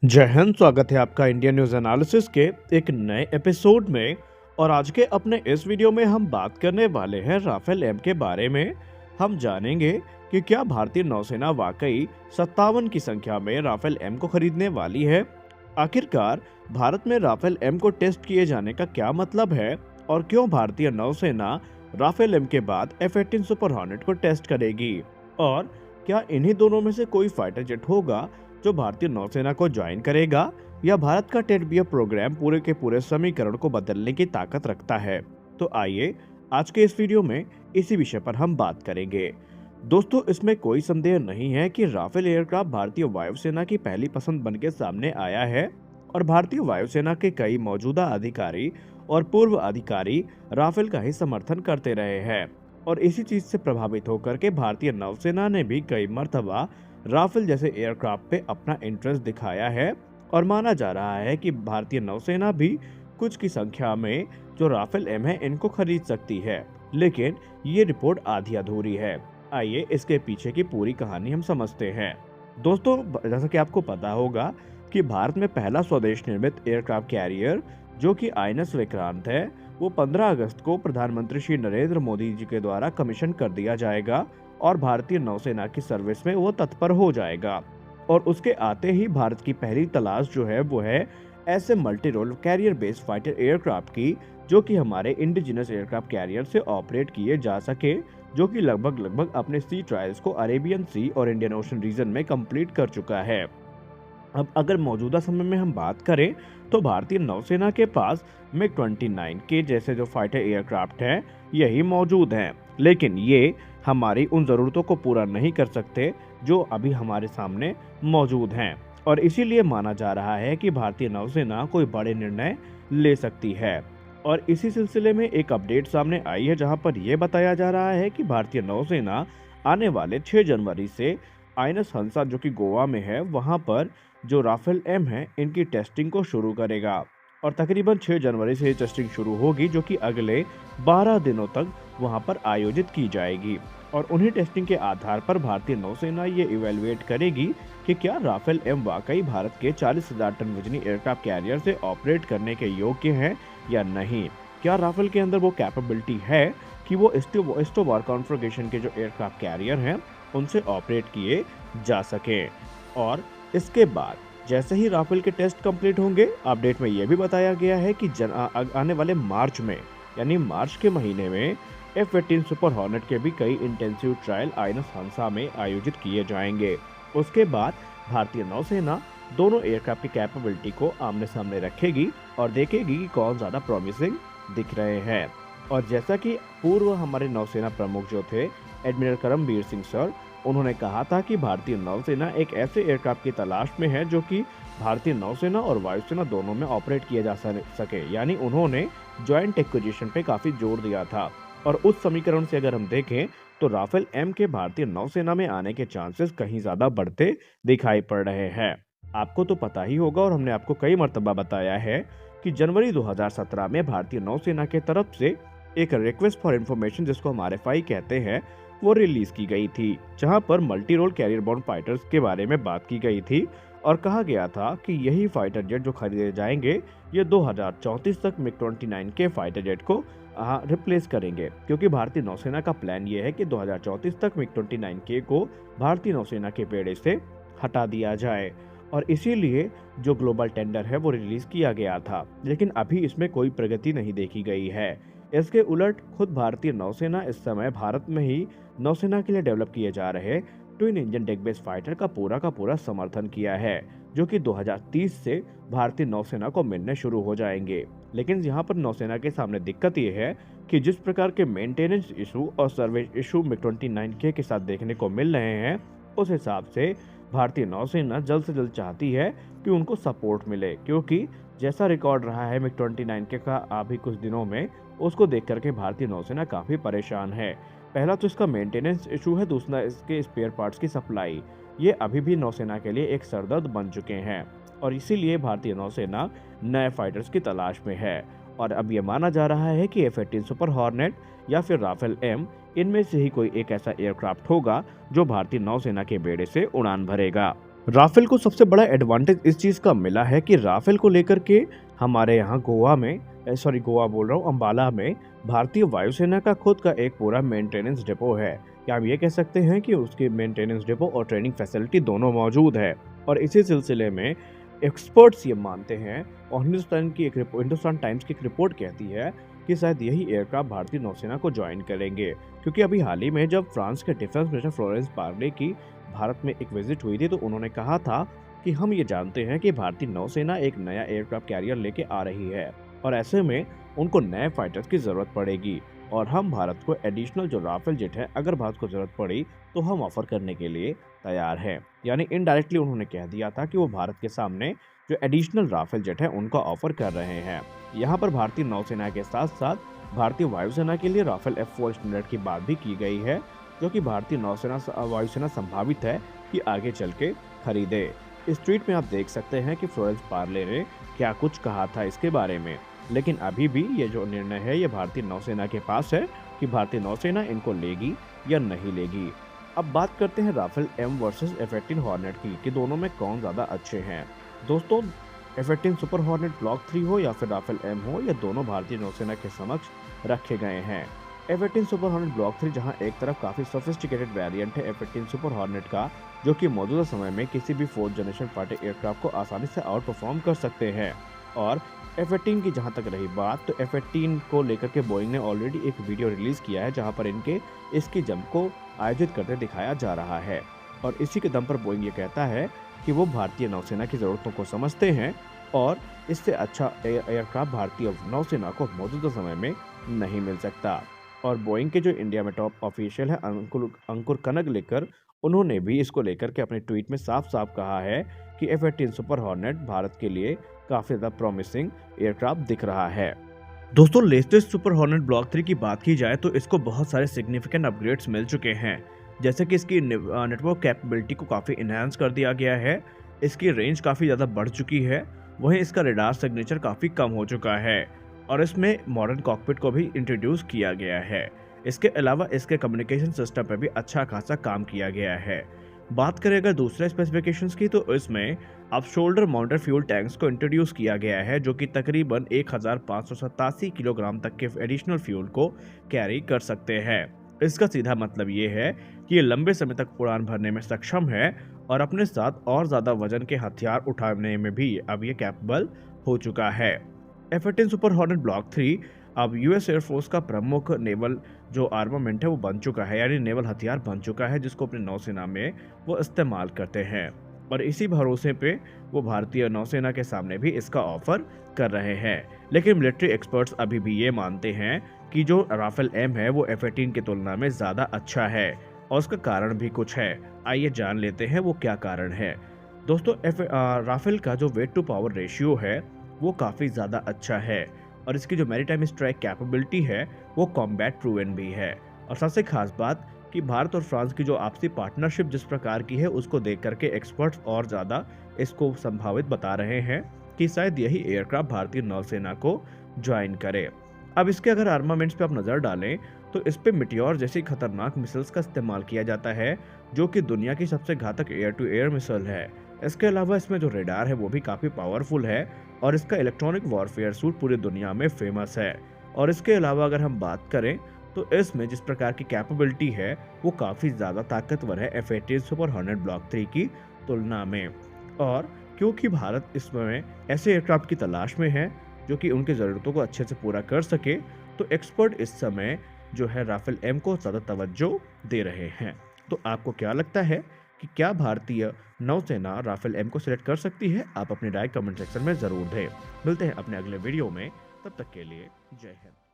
जय हिंद। स्वागत है आपका इंडियन न्यूज़ एनालिसिस के एक नए एपिसोड में। और आज के अपने इस वीडियो में हम बात करने वाले हैं राफेल एम के बारे में। हम जानेंगे कि क्या भारतीय नौसेना वाकई 57 की संख्या में राफेल एम को खरीदने वाली है। आखिरकार भारत में राफेल एम को टेस्ट किए जाने का क्या मतलब है और क्यों भारतीय नौसेना राफेल एम के बाद F-18 सुपर हॉर्नेट को टेस्ट करेगी, और क्या इन्हीं दोनों में से कोई फाइटर जेट होगा जो भारतीय नौसेना को ज्वाइन करेगा, या भारत का टेटबियर प्रोग्राम पूरे के पूरे समीकरण को बदलने की ताकत रखता है। तो आइए आज के इस वीडियो में इसी विषय पर हम बात करेंगे। दोस्तों, इसमें कोई संदेह नहीं है कि राफेल एयरक्राफ्ट भारतीय वायुसेना की पहली पसंद बनकर सामने आया है और भारतीय वायुसेना के कई मौजूदा अधिकारी और पूर्व अधिकारी राफेल का ही समर्थन करते रहे हैं। और इसी चीज से प्रभावित होकर के भारतीय नौसेना ने भी कई मर्तबा राफेल जैसे एयरक्राफ्ट पे अपना इंटरेस्ट दिखाया है। और माना जा रहा है कि भारतीय नौसेना भी कुछ की संख्या में जो राफेल एम है इनको खरीद सकती है, लेकिन ये रिपोर्ट आधी अधूरी है। आइए इसके पीछे की पूरी कहानी हम समझते हैं। दोस्तों, जैसा कि आपको पता होगा कि भारत में पहला स्वदेश निर्मित एयरक्राफ्ट कैरियर जो कि INS विक्रांत है, वो 15 अगस्त को प्रधानमंत्री श्री नरेंद्र मोदी जी के द्वारा कमीशन कर दिया जाएगा और भारतीय नौसेना की सर्विस में वो तत्पर हो जाएगा। और उसके आते ही भारत की पहली तलाश जो है वो है ऐसे multi role carrier based fighter aircraft की, जो कि हमारे इंडिजिनस एयरक्राफ्ट कैरियर से ऑपरेट किए जा सके, जो कि लगभग अपने सी ट्रायल्स को अरेबियन सी और इंडियन ओशन रीजन में कंप्लीट कर चुका है। अब अगर मौजूदा समय में हम बात करें तो भारतीय नौसेना के पास MiG-29 के जैसे जो फाइटर एयरक्राफ्ट हैं यही मौजूद हैं, लेकिन ये हमारी उन ज़रूरतों को पूरा नहीं कर सकते जो अभी हमारे सामने मौजूद हैं। और इसीलिए माना जा रहा है कि भारतीय नौसेना कोई बड़े निर्णय ले सकती है। और इसी सिलसिले में एक अपडेट सामने आई है जहां पर यह बताया जा रहा है कि भारतीय नौसेना आने वाले 6 जनवरी से INS हंसा जो कि गोवा में है वहां पर जो राफेल एम है इनकी टेस्टिंग को शुरू करेगा। और तकरीबन 6 जनवरी से ये टेस्टिंग शुरू होगी, जो कि अगले 12 दिनों तक वहां पर आयोजित की जाएगी। और उन्हीं टेस्टिंग के आधार पर भारतीय नौसेना ये इवेलुएट करेगी कि क्या राफेल एम वाकई भारत के 40,000 टन वजनी एयरक्राफ्ट कैरियर से ऑपरेट करने के योग्य है या नहीं। क्या राफेल के अंदर वो कैपेबिलिटी है कि वो इस्टोबार कॉन्फ़िगरेशन के जो एयरक्राफ्ट कैरियर हैं उनसे ऑपरेट किए जा सके। और इसके बाद जैसे ही राफेल के टेस्ट कंप्लीट होंगे, अपडेट में यह भी बताया गया है कि आने वाले मार्च में, यानी मार्च के महीने में F-18 सुपर हॉर्नेट के भी कई इंटेंसिव ट्रायल INS हंसा में आयोजित किए जाएंगे। उसके बाद भारतीय नौसेना दोनों एयरक्राफ्ट की कैपेबिलिटी को आमने सामने रखेगी और देखेगी कि कौन ज्यादा प्रॉमिसिंग दिख रहे हैं। और जैसा कि पूर्व हमारे नौसेना प्रमुख जो थे एडमिरल करमबीर सिंह सर, उन्होंने कहा था कि भारतीय नौसेना एक ऐसे एयरक्राफ्ट की तलाश में है जो कि भारतीय नौसेना और वायुसेना दोनों में ऑपरेट किया जा सके, यानी उन्होंने जॉइंट एक्विजिशन पे काफी जोर दिया था। और उस समीकरण से अगर हम देखें तो राफेल एम के भारतीय नौसेना में आने के चांसेस कहीं ज्यादा बढ़ते दिखाई पड़ रहे हैं। आपको तो पता ही होगा और हमने आपको कई मर्तबा बताया है कि जनवरी 2017 में भारतीय नौसेना के तरफ से एक रिक्वेस्ट फॉर इंफॉर्मेशन, जिसको हम RFI कहते हैं, वो रिलीज की गई थी, जहां पर multi role carrier borne fighters के बारे में बात की गई थी। और कहा गया था कि यही फाइटर जेट जो खरीदे जाएंगे ये 2034 तक MiG-29 के फाइटर जेट को रिप्लेस करेंगे, क्योंकि भारतीय नौसेना का प्लान ये है कि 2034 तक MiG-29 के को भारतीय नौसेना के बेड़े से हटा दिया जाए। और इसीलिए जो ग्लोबल टेंडर है वो रिलीज किया गया था, लेकिन अभी इसमें कोई प्रगति नहीं देखी गई है। इसके उलट खुद भारतीय नौसेना इस समय भारत में ही नौसेना के लिए डेवलप किए जा रहे twin engine deck based fighter का पूरा समर्थन किया है, जो कि 2030 से भारतीय नौसेना को मिलने शुरू हो जाएंगे। लेकिन यहाँ पर नौसेना के सामने दिक्कत ये है कि जिस प्रकार के मेंटेनेंस इशू और सर्विस इशू MiG-29 के साथ देखने को मिल रहे हैं, उस हिसाब से भारतीय नौसेना जल्द से जल्द चाहती है कि उनको सपोर्ट मिले, क्योंकि जैसा रिकॉर्ड रहा है MiG-29 के का अभी कुछ दिनों में, उसको देख करके भारतीय नौसेना काफी परेशान है। पहला तो इसका मेंटेनेंस इशू है, दूसरा इसके स्पेयर पार्ट्स की सप्लाई। ये अभी भी नौसेना के लिए एक सरदर्द बन चुके हैं और इसीलिए भारतीय नौसेना नए फाइटर्स की तलाश में है। और अब ये माना जा रहा है कि F-18 सुपर हॉर्नेट या फिर राफेल एम, इनमें से ही कोई एक ऐसा एयरक्राफ्ट होगा जो भारतीय नौसेना के बेड़े से उड़ान भरेगा। राफेल को सबसे बड़ा एडवांटेज इस चीज़ का मिला है कि राफेल को लेकर के हमारे यहाँ गोवा में गोवा बोल रहा हूँ, अम्बाला में भारतीय वायुसेना का खुद का एक पूरा मेंटेनेंस डिपो है। क्या हम ये कह सकते हैं कि उसके मेंटेनेंस डिपो और ट्रेनिंग फैसिलिटी दोनों मौजूद है। और इसी सिलसिले में एक्सपर्ट्स ये मानते हैं और हिंदुस्तान टाइम्स की एक रिपोर्ट कहती है कि शायद यही एयरक्राफ्ट भारतीय नौसेना को ज्वाइन करेंगे, क्योंकि अभी हाल ही में जब फ्रांस के डिफेंस मिनिस्टर फ्लोरेंस पार्ले की भारत में एक विजिट हुई थी तो उन्होंने कहा था कि हम ये जानते हैं कि भारतीय नौसेना एक नया एयरक्राफ्ट कैरियर लेके आ रही है और ऐसे में उनको नए फाइटर्स की जरूरत पड़ेगी और हम भारत को एडिशनल जो राफेल जेट है अगर भारत को जरूरत पड़ी तो हम ऑफर करने के लिए तैयार हैं। यानी इनडायरेक्टली उन्होंने कह दिया था कि वो भारत के सामने जो एडिशनल राफेल जेट है उनका ऑफर कर रहे हैं। यहाँ पर भारतीय नौसेना के साथ साथ भारतीय वायुसेना के लिए राफेल F4 स्टैंडर्ड की बात भी की गई है, जो कि भारतीय वायुसेना संभावित है कि आगे चल के खरीदे। इस ट्वीट में आप देख सकते हैं कि फ्लोरेंस पार्ले ने क्या कुछ कहा था इसके बारे में, लेकिन अभी भी ये जो निर्णय है ये भारतीय नौसेना के पास है कि भारतीय नौसेना इनको लेगी या नहीं लेगी। अब बात करते हैं Rafale M versus F-18 hornet की कि दोनों में कौन ज़्यादा अच्छे हैं। दोस्तों, F-18 सुपर हॉर्नेट ब्लॉक 3 हो या फिर राफेल M हो, ये दोनों भारतीय नौसेना के समक्ष रखे गए हैं। F-18 सुपर हॉर्नेट ब्लॉक 3 जहां एक तरफ काफ़ी सोफिस्टिकेटेड वेरिएंट है F-18 सुपर हॉर्नेट का, जो कि मौजूदा समय में किसी भी 4th जनरेशन फाइटर एयरक्राफ्ट को आसानी से आउट परफॉर्म कर सकते हैं। और F-18 की जहां तक रही बात, तो F-18 को लेकर के बोइंग ने ऑलरेडी एक वीडियो रिलीज किया है जहां पर इसकी जंप को आयोजित करते दिखाया जा रहा है और इसी के दम पर बोइंग ये कहता है कि वो भारतीय नौसेना की ज़रूरतों को समझते हैं और इससे अच्छा एयरक्राफ्ट भारतीय नौसेना को मौजूदा समय में नहीं मिल सकता। और बोइंग के जो इंडिया में टॉप ऑफिशियल है अंकुर कनगलेकर, उन्होंने भी इसको लेकर के अपने ट्वीट में साफ साफ कहा है कि F-18 सुपर हॉर्नेट भारत के लिए काफ़ी ज़्यादा प्रॉमिसिंग एयरक्राफ्ट दिख रहा है। दोस्तों, लेटेस्ट सुपर हॉर्नेट ब्लॉक 3 की बात की जाए तो इसको बहुत सारे सिग्निफिकेंट अपग्रेड्स मिल चुके हैं, जैसे कि इसकी नेटवर्क कैपेबिलिटी को काफ़ी इन्हांस कर दिया गया है, इसकी रेंज काफ़ी ज़्यादा बढ़ चुकी है, वहीं इसका रेडार सिग्नेचर काफ़ी कम हो चुका है और इसमें मॉडर्न कॉकपिट को भी इंट्रोड्यूस किया गया है। इसके अलावा इसके कम्युनिकेशन सिस्टम पर भी अच्छा खासा काम किया गया है। बात करें अगर दूसरे स्पेसिफिकेशंस की, तो इसमें अब शोल्डर माउंटेड फ्यूल टैंक्स को इंट्रोड्यूस किया गया है, जो कि तकरीबन 1587 किलोग्राम तक के एडिशनल फ्यूल को कैरी कर सकते हैं। इसका सीधा मतलब ये है कि ये लंबे समय तक उड़ान भरने में सक्षम है और अपने साथ और ज़्यादा वजन के हथियार उठाने में भी अब ये कैपेबल हो चुका है। F-18 सुपर हॉर्नेट ब्लॉक 3 अब यूएस एयरफोर्स का प्रमुख नेवल जो आर्मामेंट है वो बन चुका है, यानी नेवल हथियार बन चुका है जिसको अपनी नौसेना में वो इस्तेमाल करते हैं और इसी भरोसे पे वो भारतीय नौसेना के सामने भी इसका ऑफर कर रहे हैं। लेकिन मिलिट्री एक्सपर्ट्स अभी भी ये मानते हैं कि जो राफेल M है वो F-18 की तुलना में ज़्यादा अच्छा है और उसका कारण भी कुछ है। आइए जान लेते हैं वो क्या कारण है। दोस्तों, राफेल का जो वेट टू पावर रेशियो है वो काफ़ी ज़्यादा अच्छा है और इसकी जो मैरीटाइम स्ट्राइक कैपेबिलिटी है वो कॉम्बैट प्रूवन भी है। और सबसे खास बात कि भारत और फ्रांस की जो आपसी पार्टनरशिप जिस प्रकार की है उसको देख करके एक्सपर्ट्स और ज़्यादा इसको संभावित बता रहे हैं कि शायद यही एयरक्राफ्ट भारतीय नौसेना को ज्वाइन करे। अब इसके अगर आर्मामेंट्स पे आप नज़र डालें तो इस पे मिटियोर जैसी खतरनाक मिसाइल्स का इस्तेमाल किया जाता है, जो कि दुनिया की सबसे घातक एयर टू एयर मिसाइल है। इसके अलावा इसमें जो रेडार है वो भी काफ़ी पावरफुल है और इसका इलेक्ट्रॉनिक वॉरफेयर सूट पूरी दुनिया में फेमस है। और इसके अलावा अगर हम बात करें तो इसमें जिस प्रकार की कैपेबिलिटी है वो काफ़ी ज़्यादा ताकतवर है F-18 सुपर हॉर्नेट ब्लॉक 3 की तुलना में। और क्योंकि भारत इस समय ऐसे एयरक्राफ्ट की तलाश में है जो कि उनकी ज़रूरतों को अच्छे से पूरा कर सके, तो एक्सपर्ट इस समय जो है राफेल M को ज़्यादा तवज्जो दे रहे हैं। तो आपको क्या लगता है कि क्या भारतीय नौसेना राफेल M को सिलेक्ट कर सकती है? आप अपनी राय कमेंट सेक्शन में ज़रूर दें। मिलते हैं अपने अगले वीडियो में, तब तक के लिए जय हिंद।